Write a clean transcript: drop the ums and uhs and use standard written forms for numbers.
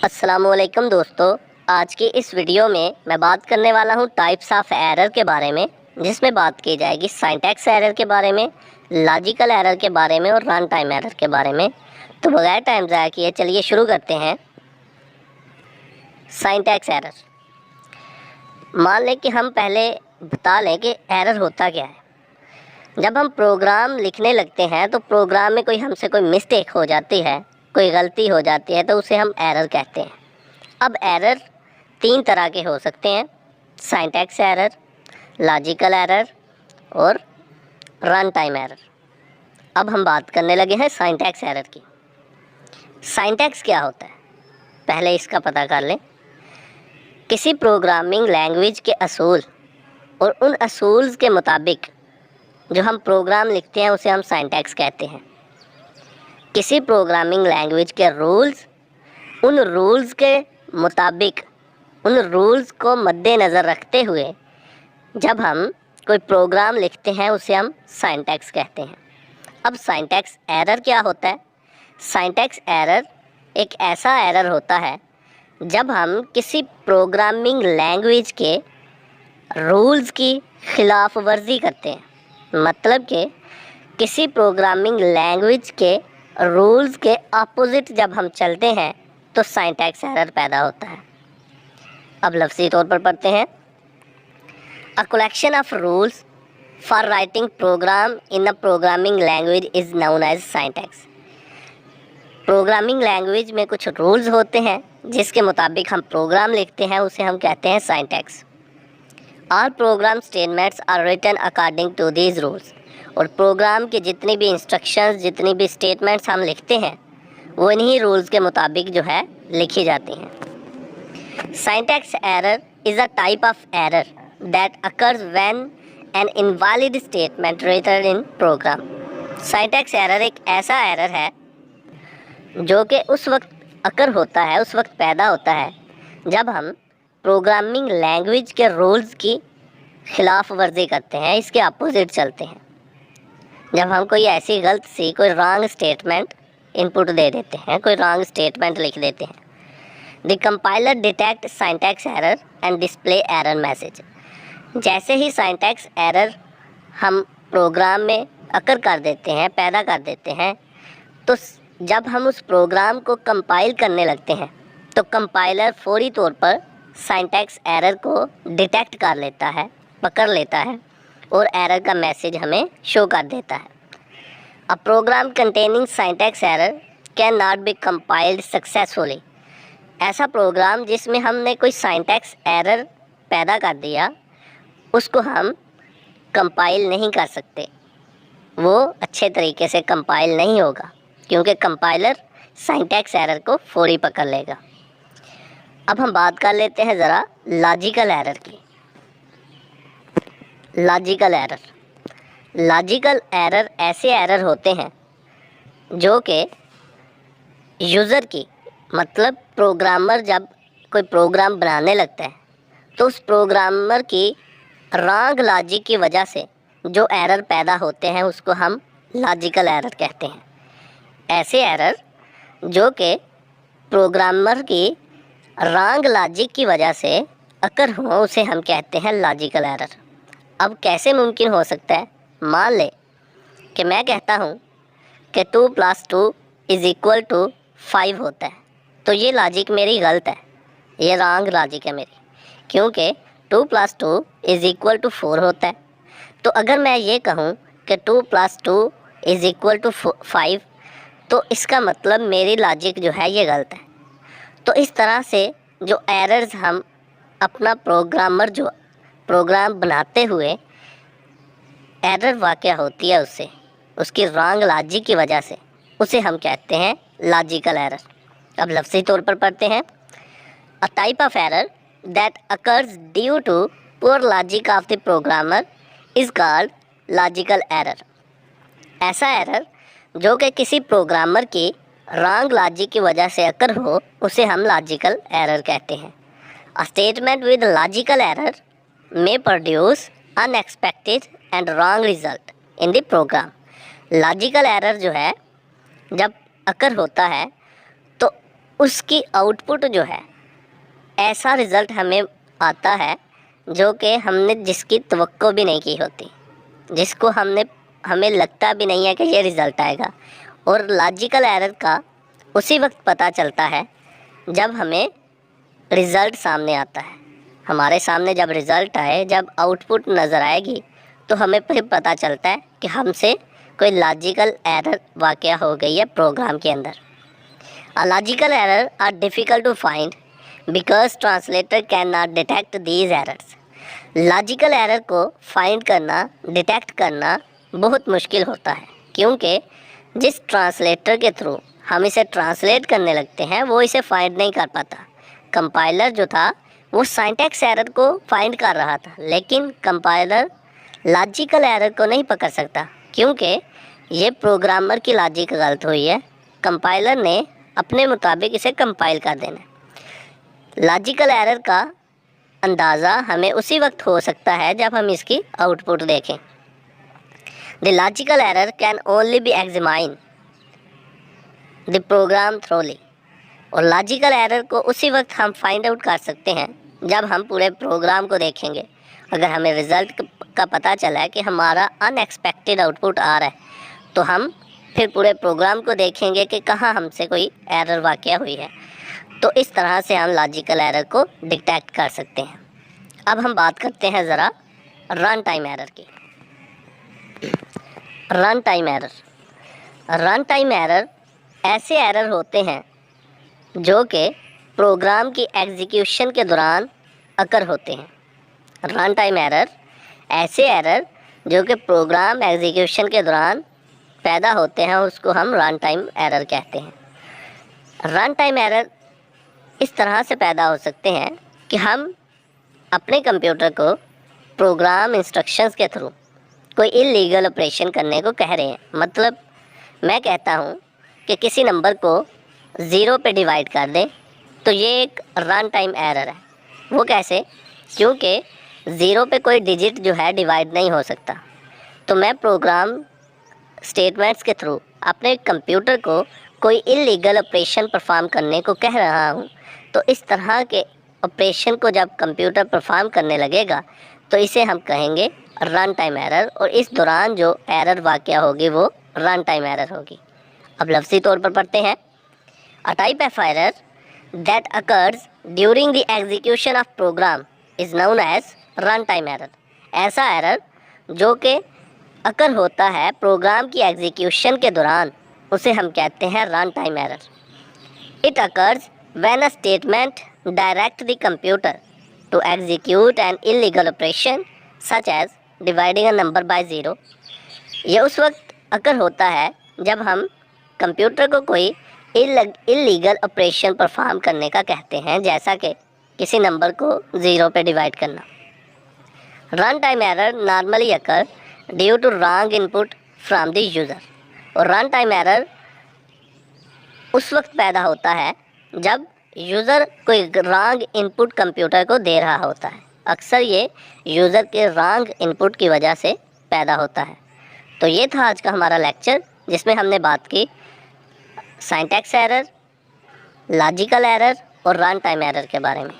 अस्सलामुअलैकुम दोस्तों, आज की इस वीडियो में मैं बात करने वाला हूँ टाइप्स ऑफ एरर के बारे में, जिसमें बात की जाएगी सिंटैक्स एरर के बारे में, लॉजिकल एरर के बारे में और रन टाइम एरर के बारे में। तो बगैर टाइम ज़ाया किए चलिए शुरू करते हैं। सिंटैक्स एरर, मान लें कि हम पहले बता लें कि एरर होता क्या है। जब हम प्रोग्राम लिखने लगते हैं तो प्रोग्राम में हमसे कोई मिस्टेक हो जाती है, कोई गलती हो जाती है, तो उसे हम एरर कहते हैं। अब एरर तीन तरह के हो सकते हैं: सिंटैक्स एरर, लॉजिकल एरर और रन टाइम एरर। अब हम बात करने लगे हैं सिंटैक्स एरर की। सिंटैक्स क्या होता है, पहले इसका पता कर लें। किसी प्रोग्रामिंग लैंग्वेज के असूल और उन असूल्स के मुताबिक जो हम प्रोग्राम लिखते हैं उसे हम सिंटैक्स कहते हैं। किसी प्रोग्रामिंग लैंग्वेज के रूल्स, उन रूल्स के मुताबिक, उन रूल्स को मद्देनज़र रखते हुए जब हम कोई प्रोग्राम लिखते हैं उसे हम सिंटैक्स कहते हैं। अब सिंटैक्स एरर क्या होता है? सिंटैक्स एरर एक ऐसा एरर होता है जब हम किसी प्रोग्रामिंग लैंग्वेज के रूल्स की खिलाफ वर्जी करते हैं। मतलब कि किसी प्रोग्रामिंग लैंग्वेज के रूल्स के अपोजिट जब हम चलते हैं तो सिंटैक्स एरर पैदा होता है। अब लफ्ज़ी तौर पर पढ़ते हैं। A collection of rules for writing program in a programming language is known as syntax. Programming language में कुछ रूल्स होते हैं जिसके मुताबिक हम प्रोग्राम लिखते हैं, उसे हम कहते हैं syntax. All program statements are written according to these rules. और प्रोग्राम की जितनी भी इंस्ट्रक्शंस, जितनी भी स्टेटमेंट्स हम लिखते हैं वो इन्हीं रूल्स के मुताबिक जो है लिखी जाती हैं। Syntax error is a type of error that occurs when an invalid statement written in program. Syntax error एक ऐसा एरर है जो कि उस वक्त अकर होता है, उस वक्त पैदा होता है जब हम प्रोग्रामिंग लैंग्वेज के रूल्स की खिलाफ वर्जी करते हैं, इसके अपोजिट चलते हैं। जब हम कोई ऐसी गलत सी कोई रॉन्ग स्टेटमेंट इनपुट दे देते हैं, कोई रॉन्ग स्टेटमेंट लिख देते हैं। The compiler detect syntax error and display error message. जैसे ही सिंटैक्स एरर हम प्रोग्राम में अकर कर देते हैं, पैदा कर देते हैं, तो जब हम उस प्रोग्राम को कंपाइल करने लगते हैं तो कंपाइलर फौरी तौर पर सिंटैक्स एरर को डिटेक्ट कर लेता है, पकड़ लेता है और एरर का मैसेज हमें शो कर देता है। A program containing syntax error can not be compiled successfully. ऐसा प्रोग्राम जिसमें हमने कोई सिंटैक्स एरर पैदा कर दिया उसको हम कंपाइल नहीं कर सकते, वो अच्छे तरीके से कंपाइल नहीं होगा क्योंकि कंपाइलर सिंटैक्स एरर को फौरी पकड़ लेगा। अब हम बात कर लेते हैं ज़रा लॉजिकल एरर की। लॉजिकल एरर, लॉजिकल एरर ऐसे एरर होते हैं जो कि यूज़र की, मतलब प्रोग्रामर जब कोई प्रोग्राम बनाने लगता है तो उस प्रोग्रामर की रॉन्ग लॉजिक की वजह से जो एरर पैदा होते हैं उसको हम लॉजिकल एरर कहते हैं। ऐसे एरर जो कि प्रोग्रामर की रॉन्ग लॉजिक की वजह से अकर हो उसे हम कहते हैं लॉजिकल एरर। अब कैसे मुमकिन हो सकता है? मान ले कि मैं कहता हूँ कि 2 + 2 = 5 होता है, तो ये लॉजिक मेरी गलत है, ये रॉन्ग लॉजिक है मेरी, क्योंकि 2 + 2 = 4 होता है। तो अगर मैं ये कहूँ कि 2 + 2 = 5, तो इसका मतलब मेरी लॉजिक जो है ये गलत है। तो इस तरह से जो एरर्स हम अपना प्रोग्रामर जो प्रोग्राम बनाते हुए एरर वाक़या होती है उससे, उसकी रॉन्ग लॉजिक की वजह से, उसे हम कहते हैं लॉजिकल एरर। अब लफ्ज़ी तौर पर पढ़ते हैं। A type of error that occurs due to poor logic of the programmer is called logical error. ऐसा एरर जो कि किसी प्रोग्रामर की रॉन्ग लॉजिक की वजह से अकर हो उसे हम लॉजिकल एरर कहते हैं। A statement with logical error may produce unexpected and wrong result in the program। Logical error जो है जब अकर होता है तो उसकी आउटपुट जो है ऐसा रिज़ल्ट हमें आता है जो कि हमने जिसकी तवक्को भी नहीं की होती, जिसको हमें लगता भी नहीं है कि ये रिज़ल्ट आएगा। और लॉजिकल एरर का उसी वक्त पता चलता है जब हमें रिज़ल्ट सामने आता है। हमारे सामने जब रिज़ल्ट आए, जब आउटपुट नज़र आएगी, तो हमें फिर पता चलता है कि हमसे कोई लॉजिकल एरर वाक़या हो गई है प्रोग्राम के अंदर। A logical error are difficult to find because translator cannot detect these errors. Logical error को फाइंड करना, डिटेक्ट करना बहुत मुश्किल होता है, क्योंकि जिस ट्रांसलेटर के थ्रू हम इसे ट्रांसलेट करने लगते हैं वो इसे फाइंड नहीं कर पाता। कंपाइलर जो था वो सिंटैक्स एरर को फाइंड कर रहा था, लेकिन कंपाइलर लॉजिकल एरर को नहीं पकड़ सकता, क्योंकि ये प्रोग्रामर की लॉजिक गलत हुई है। कंपाइलर ने अपने मुताबिक इसे कंपाइल कर देना। लॉजिकल एरर का अंदाज़ा हमें उसी वक्त हो सकता है जब हम इसकी आउटपुट देखें। The logical error can only be examine the program thoroughly. और लॉजिकल एरर को उसी वक्त हम फाइंड आउट कर सकते हैं जब हम पूरे प्रोग्राम को देखेंगे। अगर हमें रिज़ल्ट का पता चला है कि हमारा अनएक्सपेक्टेड आउटपुट आ रहा है, तो हम फिर पूरे प्रोग्राम को देखेंगे कि कहाँ हमसे कोई एरर वाक़या हुई है। तो इस तरह से हम लॉजिकल एरर को डिटेक्ट कर सकते हैं। अब हम बात करते हैं ज़रा रन टाइम एरर की। Run time error, run time error ऐसे एरर होते हैं जो कि प्रोग्राम की एग्जीक्यूशन के दौरान अकर होते हैं। रन टाइम एरर ऐसे एरर जो कि प्रोग्राम एग्जीक्यूशन के दौरान पैदा होते हैं, उसको हम रन टाइम एरर कहते हैं। रन टाइम एरर इस तरह से पैदा हो सकते हैं कि हम अपने कंप्यूटर को प्रोग्राम इंस्ट्रक्शंस के थ्रू कोई इल्लीगल ऑपरेशन करने को कह रहे हैं। मतलब मैं कहता हूँ कि किसी नंबर को 0 पे डिवाइड कर दें, तो ये एक रन टाइम एरर है। वो कैसे? क्योंकि 0 पे कोई डिजिट जो है डिवाइड नहीं हो सकता। तो मैं प्रोग्राम स्टेटमेंट्स के थ्रू अपने कंप्यूटर को कोई इल्लीगल ऑपरेशन परफॉर्म करने को कह रहा हूँ, तो इस तरह के ऑपरेशन को जब कंप्यूटर परफॉर्म करने लगेगा तो इसे हम कहेंगे रन टाइम एरर, और इस दौरान जो एरर वाक़या होगी वो रन टाइम एरर होगी। अब लफ्ज़ी तौर पर पढ़ते हैं। A type of error that occurs during the execution of program is known as run time error. ऐसा एरर जो कि अकर होता है प्रोग्राम की एग्जीक्यूशन के दौरान, उसे हम कहते हैं run time error. It occurs when a statement direct the computer to execute an illegal operation such as dividing a number by 0। ये उस वक्त अकर होता है जब हम कंप्यूटर को कोई इल्लीगल ऑपरेशन परफॉर्म करने का कहते हैं, जैसा कि किसी नंबर को 0 पे डिवाइड करना। Run time error normally occur due to wrong input from the user. और रन टाइम एरर उस वक्त पैदा होता है जब यूज़र कोई रॉन्ग इनपुट कंप्यूटर को दे रहा होता है। अक्सर ये यूज़र के रॉन्ग इनपुट की वजह से पैदा होता है। तो ये था आज का हमारा लेक्चर, जिसमें हमने बात की सिंटैक्स एरर, लॉजिकल एरर और रन टाइम एरर के बारे में।